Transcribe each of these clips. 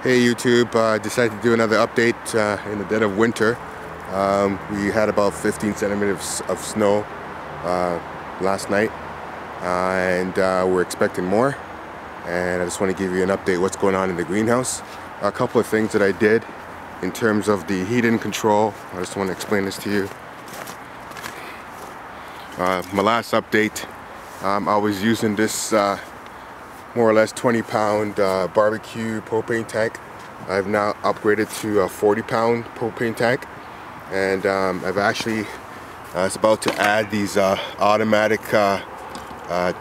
Hey YouTube, decided to do another update in the dead of winter. We had about 15 centimeters of snow last night, and we're expecting more. And I just want to give you an update what's going on in the greenhouse. A couple of things that I did in terms of the heating control. I just want to explain this to you. My last update, I was using this more or less 20-pound barbecue propane tank. I've now upgraded to a 40-pound propane tank, and I've actually it's about to add these automatic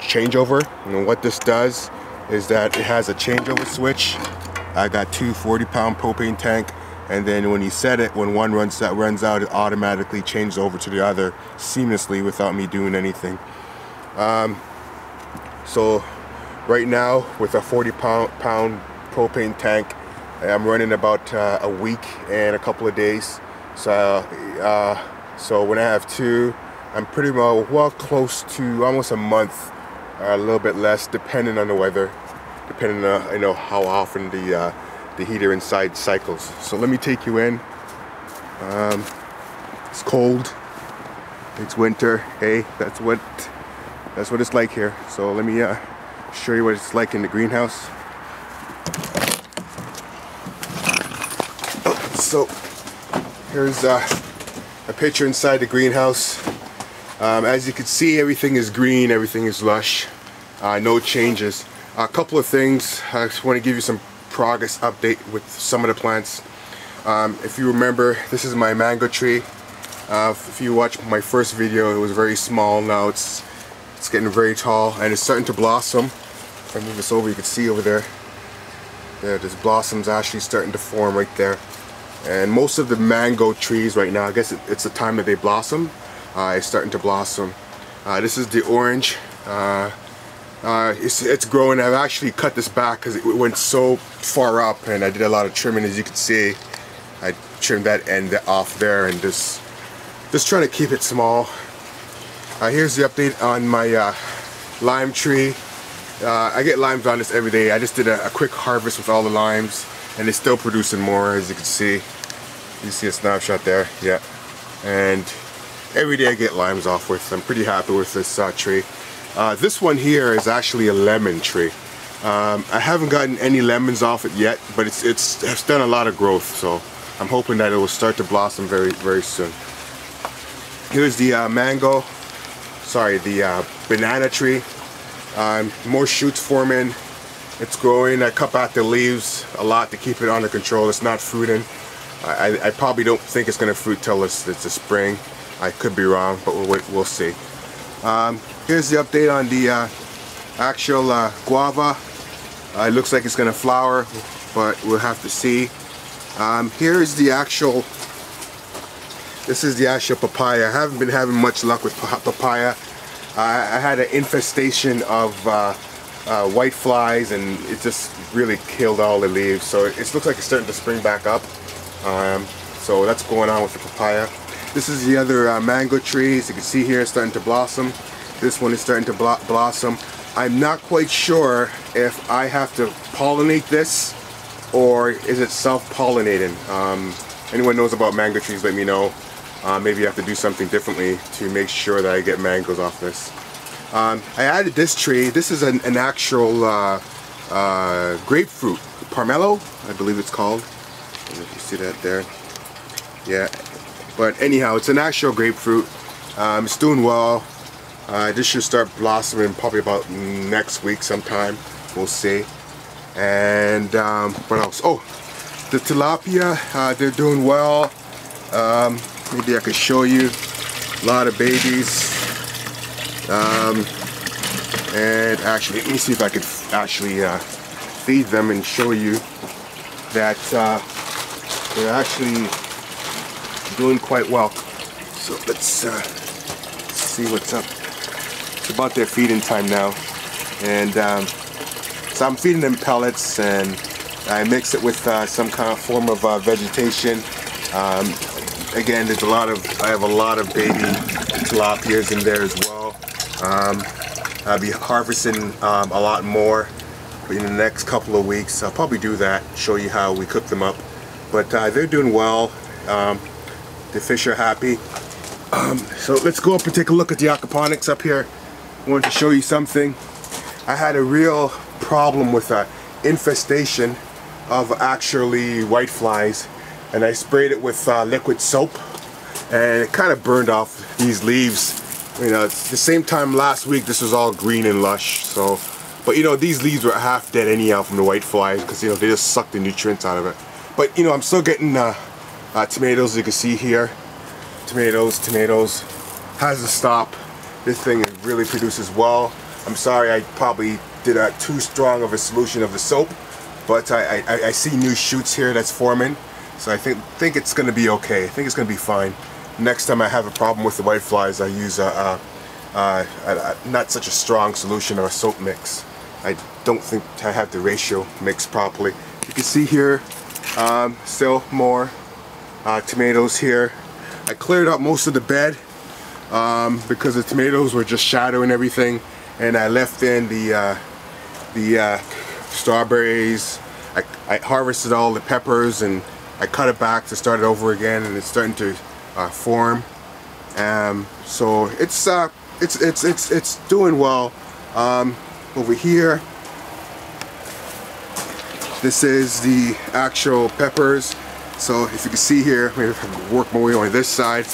changeover. And what this does is that it has a changeover switch. I got two 40-pound propane tank, and then when you set it, when one runs out, it automatically changes over to the other seamlessly without me doing anything. So right now, with a 40-pound propane tank, I'm running about a week and a couple of days. So when I have two, I'm pretty well close to almost a month, a little bit less, depending on the weather, depending on how often the heater inside cycles. So let me take you in. It's cold. It's winter. Hey, that's what it's like here. So let me show you what it's like in the greenhouse. So here's a picture inside the greenhouse. As you can see, everything is green, everything is lush, no changes. A couple of things. I just want to give you some progress update with some of the plants. If you remember, this is my mango tree. If you watched my first video, it was very small. Now it's getting very tall and it's starting to blossom. If I move this over, you can see over there. There's blossoms actually starting to form right there. And most of the mango trees right now, I guess it's the time that they blossom. It's starting to blossom. This is the orange. It's growing. I've actually cut this back because it went so far up, and I did a lot of trimming. As you can see, I trimmed that end off there, and just trying to keep it small. Here's the update on my lime tree. I get limes on this every day. I just did a quick harvest with all the limes, and it's still producing more, as you can see. You see a snapshot there, yeah. And every day I get limes off with. I'm pretty happy with this tree. This one here is actually a lemon tree. I haven't gotten any lemons off it yet, but it's done a lot of growth, so I'm hoping that it will start to blossom very, very soon. Here's the the banana tree. More shoots forming. It's growing. I cut back the leaves a lot to keep it under control. It's not fruiting. I probably don't think it's going to fruit till it's the spring. I could be wrong, but we'll see. Here's the update on the actual guava. It looks like it's going to flower, but we'll have to see. Here's the actual. This is the actual papaya. I haven't been having much luck with papaya. I had an infestation of white flies, and it just really killed all the leaves. So it looks like it's starting to spring back up. So that's going on with the papaya. This is the other mango tree. As you can see here, it's starting to blossom. This one is starting to blossom. I'm not quite sure if I have to pollinate this or is it self-pollinating. Anyone knows about mango trees, let me know. Maybe you have to do something differently to make sure that I get mangoes off this. I added this tree. This is an actual grapefruit. Pomelo, I believe it's called. I don't know if you see that there. Yeah. But anyhow, it's an actual grapefruit. It's doing well. This should start blossoming probably about next week sometime. We'll see. And what else? Oh, the tilapia, they're doing well. Maybe I could show you. A lot of babies. And actually, let me see if I could actually feed them and show you that they're actually doing quite well. So let's see what's up. It's about their feeding time now, and so I'm feeding them pellets, and I mix it with some kind of form of vegetation. Again, I have a lot of baby tilapias in there as well. I'll be harvesting a lot more in the next couple of weeks. I'll probably do that, show you how we cook them up. But they're doing well. The fish are happy. So let's go up and take a look at the aquaponics up here. I wanted to show you something. I had a real problem with an infestation of actually whiteflies, and I sprayed it with liquid soap, and it kind of burned off these leaves. You know, it's the same time last week this was all green and lush. So, but you know, these leaves were half dead anyhow from the whiteflies because, you know, they just suck the nutrients out of it. But you know, I'm still getting tomatoes, as you can see here. Tomatoes has to stop. This thing really produces well. I'm sorry I probably did too strong of a solution of the soap, but I see new shoots here that's forming, so I think it's going to be okay. I think it's going to be fine. Next time I have a problem with the whiteflies, I use not such a strong solution or a soap mix. I don't think I have the ratio mixed properly. You can see here still more tomatoes here. I cleared up most of the bed because the tomatoes were just shadowing everything, and I left in the strawberries. I harvested all the peppers and I cut it back to start it over again, and it's starting to form. So it's doing well. Over here, this is the actual peppers. So if you can see here, maybe if I can work my way on this side,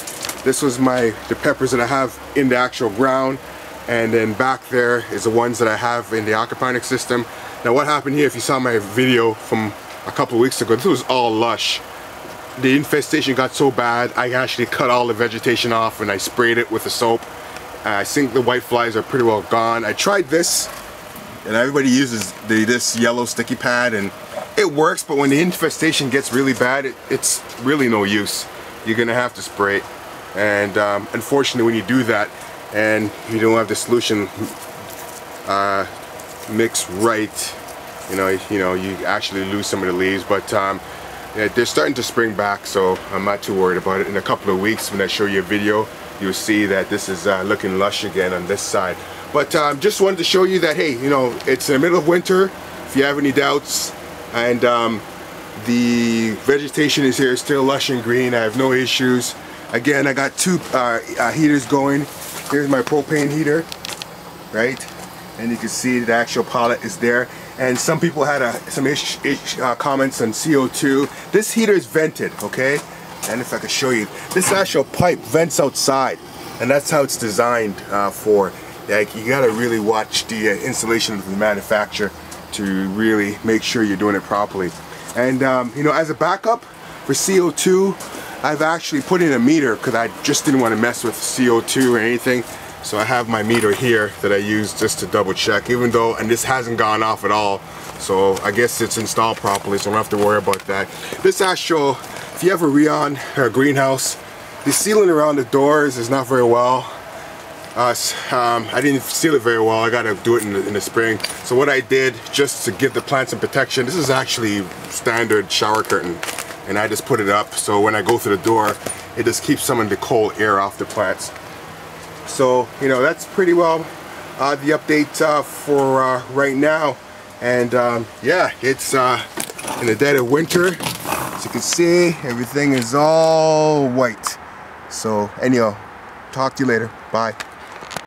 this was the peppers that I have in the actual ground, and then back there is the ones that I have in the aquaponics system. Now what happened here, if you saw my video from a couple of weeks ago, this was all lush. The infestation got so bad, I actually cut all the vegetation off and I sprayed it with the soap. I think the whiteflies are pretty well gone. I tried this, and everybody uses this yellow sticky pad, and it works, but when the infestation gets really bad, it's really no use. You're gonna have to spray it, and unfortunately when you do that and you don't have the solution mixed right, you know you actually lose some of the leaves. But yeah, they're starting to spring back, so I'm not too worried about it. In a couple of weeks when I show you a video, you'll see that this is looking lush again on this side. But just wanted to show you that, hey, you know, it's in the middle of winter. If you have any doubts, and the vegetation is here still lush and green, I have no issues. Again, I got two heaters going. Here's my propane heater, right? And you can see the actual pilot is there. And some people had some comments on CO2. This heater is vented, okay? And if I could show you, this actual pipe vents outside, and that's how it's designed for. Like, you gotta really watch the installation of the manufacturer to really make sure you're doing it properly. And you know, as a backup for CO2, I've actually put in a meter because I just didn't want to mess with CO2 or anything. So I have my meter here that I use just to double check, even though, and this hasn't gone off at all. So I guess it's installed properly, so I don't have to worry about that. This actual, if you have a Rayon greenhouse, the sealing around the doors is not very well. I didn't seal it very well. I gotta do it in the spring. So what I did, just to give the plants some protection, this is actually standard shower curtain, and I just put it up so when I go through the door, it just keeps some of the cold air off the plants. So, you know, that's pretty well the update for right now. And yeah, it's in the dead of winter. As you can see, everything is all white. So anyhow, talk to you later. Bye.